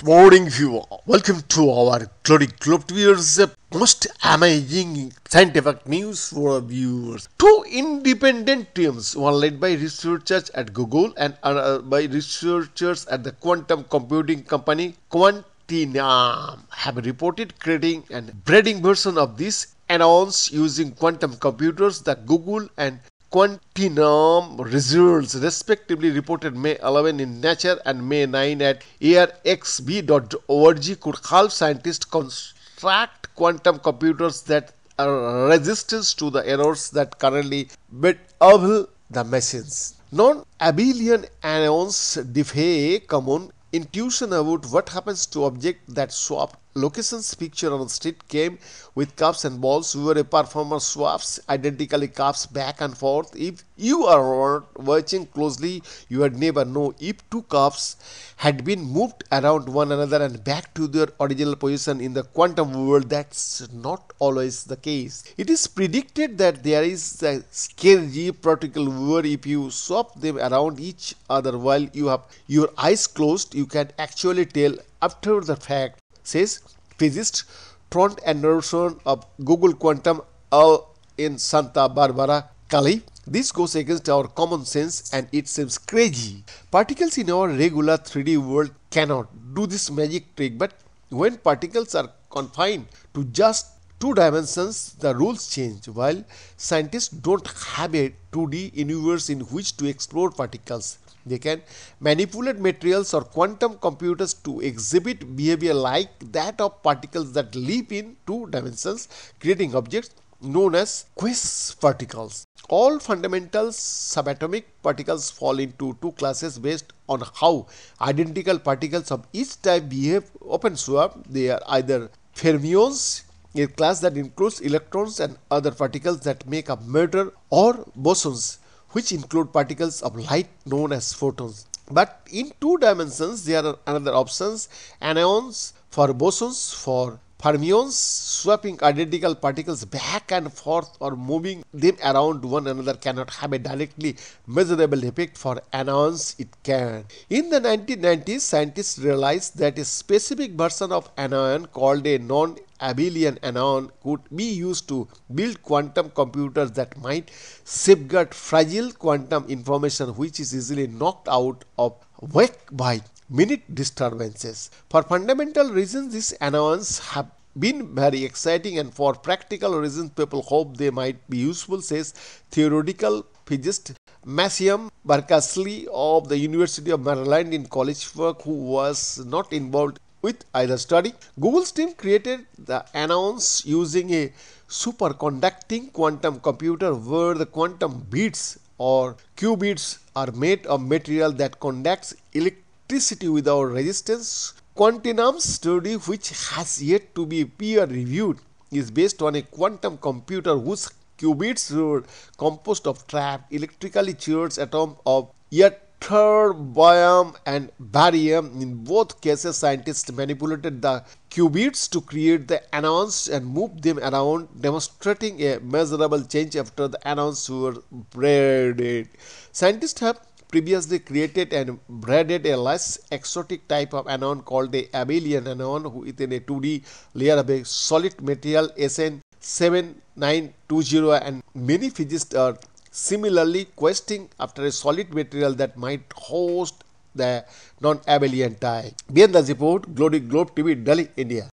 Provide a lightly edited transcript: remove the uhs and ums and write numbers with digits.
morning, viewer. Welcome to our Glory Globe viewers, most amazing scientific news for viewers. Two independent teams, one led by researchers at Google and another by researchers at the quantum computing company Quantinuum, have reported creating a braiding version of this announced using quantum computers. The Google and Quantinuum results respectively reported May 11 in Nature and May 9 at arXV.org could help scientists construct quantum computers that are resistant to the errors that currently bedevil the machines. Non-abelian ions defy common intuition about what happens to objects that swap locations. Picture on the street came with cups and balls where a performer swaps identically cups back and forth. If you are watching closely, you would never know if two cups had been moved around one another and back to their original position. In the quantum world, that's not always the case. It is predicted that there is a scary particle where if you swap them around each other while you have your eyes closed, you can actually tell after the fact, says physicist Trond Anderson of Google Quantum in Santa Barbara, Cali. This goes against our common sense and it seems crazy. Particles in our regular 3D world cannot do this magic trick, but when particles are confined to just two dimensions, the rules change. While scientists don't have a 2D universe in which to explore particles, they can manipulate materials or quantum computers to exhibit behavior like that of particles that live in two dimensions, creating objects known as quasiparticles. All fundamental subatomic particles fall into two classes based on how identical particles of each type behave. Open swap, they are either fermions, a class that includes electrons and other particles that make up matter, or bosons, which include particles of light known as photons. But in two dimensions, there are another options: anions for bosons, for fermions, swapping identical particles back and forth or moving them around one another cannot have a directly measurable effect. For anions, it can. In the 1990s, scientists realized that a specific version of anion called a non-abelian anion could be used to build quantum computers that might safeguard fragile quantum information which is easily knocked out of whack by minute disturbances. For fundamental reasons, these anions have been very exciting, and for practical reasons, people hope they might be useful, says theoretical physicist Maciam Barkasley of the University of Maryland in college work, who was not involved with either study. Google's team created the anions using a superconducting quantum computer where the quantum bits or qubits are made of material that conducts electricity without resistance. Quantinuum's study, which has yet to be peer-reviewed, is based on a quantum computer whose qubits were composed of trapped electrically charged atoms of ytterbium and barium. In both cases, scientists manipulated the qubits to create the anions and move them around, demonstrating a measurable change after the anions were braided. Scientists have previously created and braided a less exotic type of anion called a abelian anion within a 2D layer of a solid material SN7920, and many physicists are similarly questing after a solid material that might host the non-abelian type. Beyond the report, Glory Globe TV, Delhi, India.